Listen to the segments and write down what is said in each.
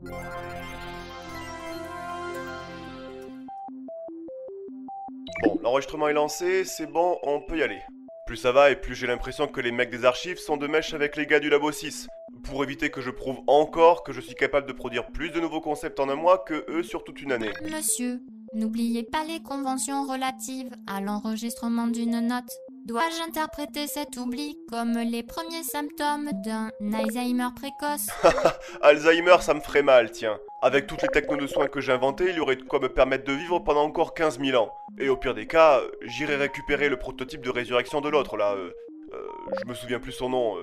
Bon, l'enregistrement est lancé, c'est bon, on peut y aller. Plus ça va et plus j'ai l'impression que les mecs des archives sont de mèche avec les gars du Labo 6. Pour éviter que je prouve encore que je suis capable de produire plus de nouveaux concepts en un mois que eux sur toute une année. Monsieur, n'oubliez pas les conventions relatives à l'enregistrement d'une note. Dois-je interpréter cet oubli comme les premiers symptômes d'un Alzheimer précoce? Alzheimer, ça me ferait mal, tiens. Avec toutes les technos de soins que j'ai inventées, il y aurait de quoi me permettre de vivre pendant encore 15 000 ans. Et au pire des cas, j'irai récupérer le prototype de résurrection de l'autre, là. Je me souviens plus son nom.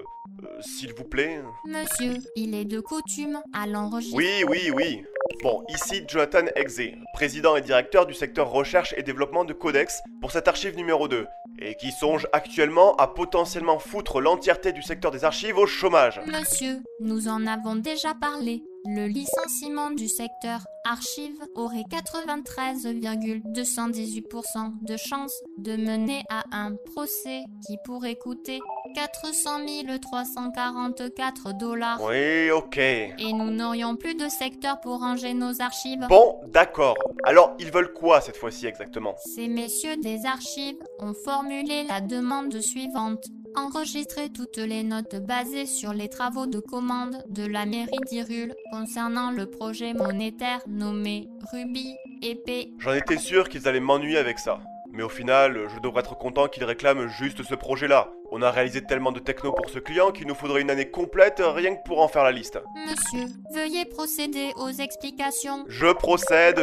S'il vous plaît. Monsieur, il est de coutume à l'enregistrement. Oui. Bon, ici Jonathan Exé, président et directeur du secteur recherche et développement de Codex pour cette archive numéro 2, et qui songe actuellement à potentiellement foutre l'entièreté du secteur des archives au chômage. Monsieur, nous en avons déjà parlé. Le licenciement du secteur archives aurait 93,218% de chances de mener à un procès qui pourrait coûter 400 344 $. Oui, ok. Et nous n'aurions plus de secteur pour ranger nos archives. Bon, d'accord. Alors, ils veulent quoi cette fois-ci exactement? Ces messieurs des archives ont formulé la demande suivante. Enregistrer toutes les notes basées sur les travaux de commande de la mairie d'Hyrule concernant le projet monétaire nommé Ruby Épée. J'en étais sûr qu'ils allaient m'ennuyer avec ça. Mais au final, je devrais être content qu'ils réclament juste ce projet-là. On a réalisé tellement de techno pour ce client qu'il nous faudrait une année complète rien que pour en faire la liste. Monsieur, veuillez procéder aux explications. Je procède.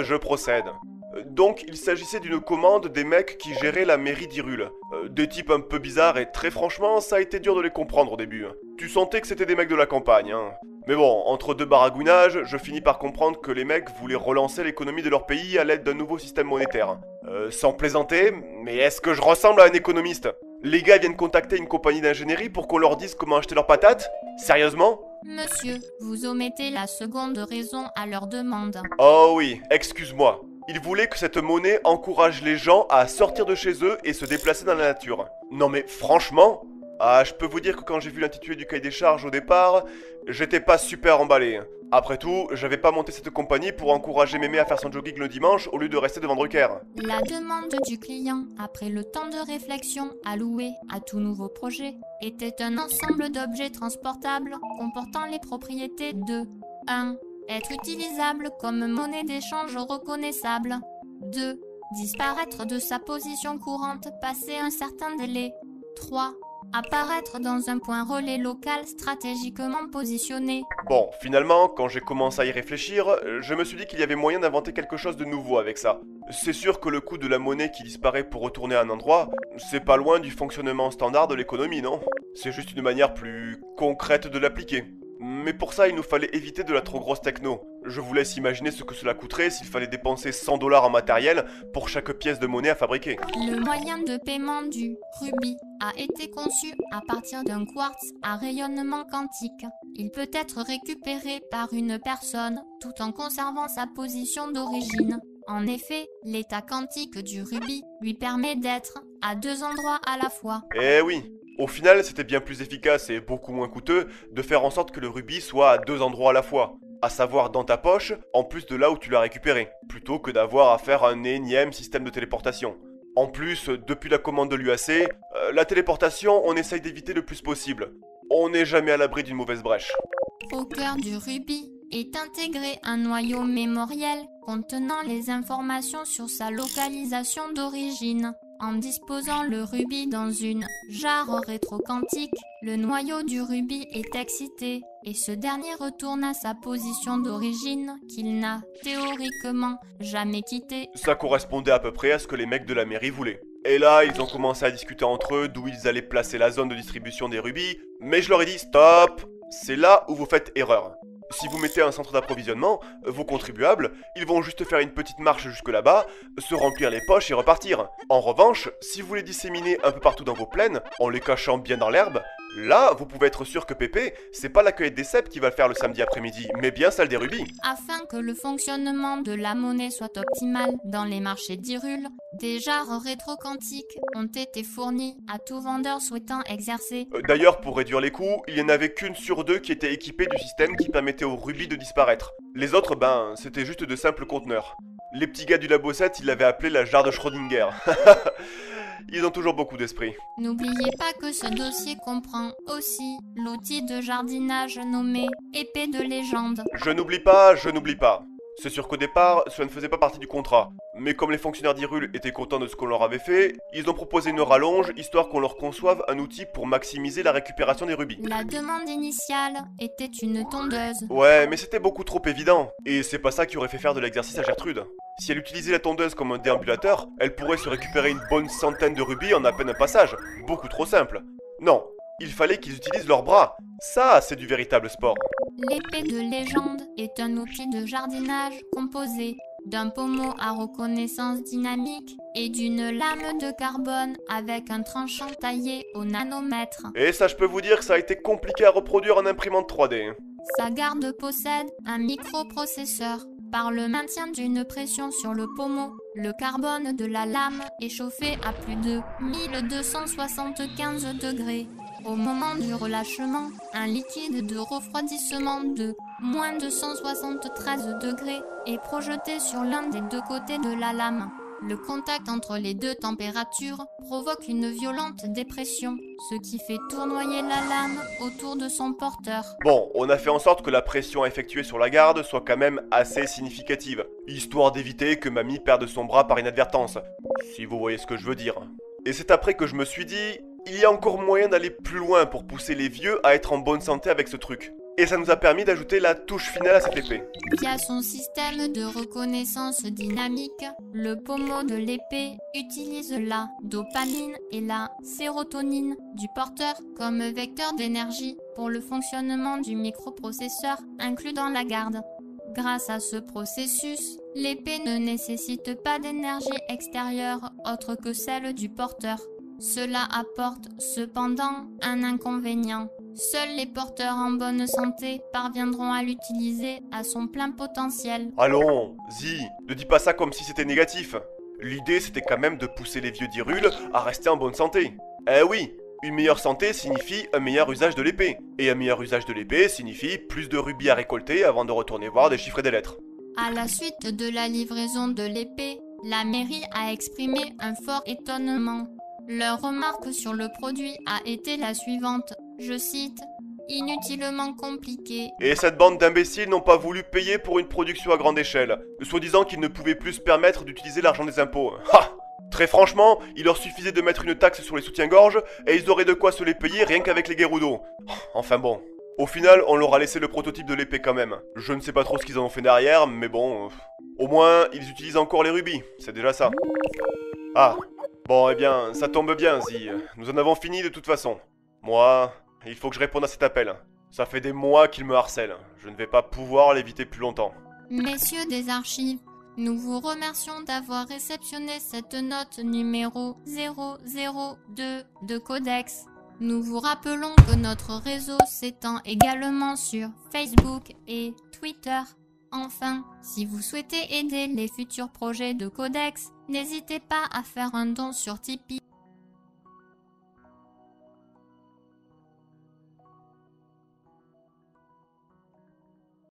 Donc, il s'agissait d'une commande des mecs qui géraient la mairie d'Hyrule. Des types un peu bizarres et très franchement, ça a été dur de les comprendre au début. Tu sentais que c'était des mecs de la campagne, hein. Mais bon, entre deux baragouinages, je finis par comprendre que les mecs voulaient relancer l'économie de leur pays à l'aide d'un nouveau système monétaire. Sans plaisanter, mais est-ce que je ressemble à un économiste? Les gars viennent contacter une compagnie d'ingénierie pour qu'on leur dise comment acheter leurs patates? Sérieusement? Monsieur, vous omettez la seconde raison à leur demande. Oh oui, excuse-moi. Ils voulaient que cette monnaie encourage les gens à sortir de chez eux et se déplacer dans la nature. Non mais franchement, je peux vous dire que quand j'ai vu l'intitulé du cahier des charges au départ, j'étais pas super emballé. Après tout, j'avais pas monté cette compagnie pour encourager Mémé à faire son jogging le dimanche au lieu de rester devant Drucker. La demande du client, après le temps de réflexion alloué à tout nouveau projet, était un ensemble d'objets transportables comportant les propriétés de 1. Être utilisable comme monnaie d'échange reconnaissable. 2. Disparaître de sa position courante passé un certain délai. 3. Apparaître dans un point relais local stratégiquement positionné. Bon, finalement, quand j'ai commencé à y réfléchir, je me suis dit qu'il y avait moyen d'inventer quelque chose de nouveau avec ça. C'est sûr que le coût de la monnaie qui disparaît pour retourner à un endroit, c'est pas loin du fonctionnement standard de l'économie, non? C'est juste une manière plus concrète de l'appliquer. Mais pour ça, il nous fallait éviter de la trop grosse techno. Je vous laisse imaginer ce que cela coûterait s'il fallait dépenser 100 $ en matériel pour chaque pièce de monnaie à fabriquer. Le moyen de paiement du Ruby a été conçu à partir d'un quartz à rayonnement quantique. Il peut être récupéré par une personne tout en conservant sa position d'origine. En effet, l'état quantique du Ruby lui permet d'être à deux endroits à la fois. Eh oui! Au final, c'était bien plus efficace et beaucoup moins coûteux de faire en sorte que le rubis soit à deux endroits à la fois, à savoir dans ta poche, en plus de là où tu l'as récupéré, plutôt que d'avoir à faire un énième système de téléportation. En plus, depuis la commande de l'UAC, la téléportation, on essaye d'éviter le plus possible. On n'est jamais à l'abri d'une mauvaise brèche. Au cœur du Ruby est intégré un noyau mémoriel contenant les informations sur sa localisation d'origine. En disposant le rubis dans une jarre rétroquantique, le noyau du rubis est excité et ce dernier retourne à sa position d'origine qu'il n'a théoriquement jamais quittée. Ça correspondait à peu près à ce que les mecs de la mairie voulaient. Et là, ils ont commencé à discuter entre eux d'où ils allaient placer la zone de distribution des rubis, mais je leur ai dit stop, c'est là où vous faites erreur. Si vous mettez un centre d'approvisionnement, vos contribuables, ils vont juste faire une petite marche jusque là-bas, se remplir les poches et repartir. En revanche, si vous les disséminez un peu partout dans vos plaines, en les cachant bien dans l'herbe, là, vous pouvez être sûr que Pépé, c'est pas la cueillette des cèpes qui va le faire le samedi après-midi, mais bien celle des rubis. Afin que le fonctionnement de la monnaie soit optimal dans les marchés d'Hyrule, Des jarres rétroquantiques ont été fournies à tout vendeur souhaitant exercer. D'ailleurs, pour réduire les coûts, il n'y en avait qu'une sur deux qui était équipée du système qui permettait aux rubis de disparaître. Les autres, c'était juste de simples conteneurs. Les petits gars du Labo 7, ils l'avaient appelé la jarre de Schrödinger. Ils ont toujours beaucoup d'esprit. N'oubliez pas que ce dossier comprend aussi l'outil de jardinage nommé épée de légende. Je n'oublie pas, je n'oublie pas. C'est sûr qu'au départ, cela ne faisait pas partie du contrat. Mais comme les fonctionnaires d'Hyrule étaient contents de ce qu'on leur avait fait, ils ont proposé une rallonge histoire qu'on leur conçoive un outil pour maximiser la récupération des rubis. La demande initiale était une tondeuse. Ouais, mais c'était beaucoup trop évident. Et c'est pas ça qui aurait fait faire de l'exercice à Gertrude. Si elle utilisait la tondeuse comme un déambulateur, elle pourrait se récupérer une bonne centaine de rubis en à peine un passage. Beaucoup trop simple. Non, il fallait qu'ils utilisent leurs bras. Ça, c'est du véritable sport. L'épée de légende est un outil de jardinage composé d'un pommeau à reconnaissance dynamique et d'une lame de carbone avec un tranchant taillé au nanomètre. Et ça, je peux vous dire que ça a été compliqué à reproduire en imprimante 3D. Sa garde possède un microprocesseur. Par le maintien d'une pression sur le pommeau, le carbone de la lame est chauffé à plus de 1275 degrés. Au moment du relâchement, un liquide de refroidissement de moins de 173 degrés est projeté sur l'un des deux côtés de la lame. Le contact entre les deux températures provoque une violente dépression, ce qui fait tournoyer la lame autour de son porteur. Bon, on a fait en sorte que la pression effectuée sur la garde soit quand même assez significative, histoire d'éviter que mamie perde son bras par inadvertance, si vous voyez ce que je veux dire. Et c'est après que je me suis dit, il y a encore moyen d'aller plus loin pour pousser les vieux à être en bonne santé avec ce truc. Et ça nous a permis d'ajouter la touche finale à cette épée. Via son système de reconnaissance dynamique, le pommeau de l'épée utilise la dopamine et la sérotonine du porteur comme vecteur d'énergie pour le fonctionnement du microprocesseur inclus dans la garde. Grâce à ce processus, l'épée ne nécessite pas d'énergie extérieure autre que celle du porteur. Cela apporte cependant un inconvénient. Seuls les porteurs en bonne santé parviendront à l'utiliser à son plein potentiel. Allons, Zi, ne dis pas ça comme si c'était négatif. L'idée c'était quand même de pousser les vieux d'Hyrule à rester en bonne santé. Eh oui, une meilleure santé signifie un meilleur usage de l'épée. Et un meilleur usage de l'épée signifie plus de rubis à récolter avant de retourner voir des chiffres et des lettres. À la suite de la livraison de l'épée, la mairie a exprimé un fort étonnement. Leur remarque sur le produit a été la suivante, je cite, « Inutilement compliqué ». Et cette bande d'imbéciles n'ont pas voulu payer pour une production à grande échelle, soi-disant qu'ils ne pouvaient plus se permettre d'utiliser l'argent des impôts. Ha! Très franchement, il leur suffisait de mettre une taxe sur les soutiens-gorge et ils auraient de quoi se les payer rien qu'avec les Gerudo. Enfin bon. Au final, on leur a laissé le prototype de l'épée quand même. Je ne sais pas trop ce qu'ils en ont fait derrière, mais bon... Au moins, ils utilisent encore les rubis, c'est déjà ça. Ah, bon, eh bien, ça tombe bien, Zi. Nous en avons fini de toute façon. Moi, il faut que je réponde à cet appel. Ça fait des mois qu'ils me harcèlent. Je ne vais pas pouvoir l'éviter plus longtemps. Messieurs des archives, nous vous remercions d'avoir réceptionné cette note numéro 002 de Codex. Nous vous rappelons que notre réseau s'étend également sur Facebook et Twitter. Enfin, si vous souhaitez aider les futurs projets de Codex, n'hésitez pas à faire un don sur Tipeee.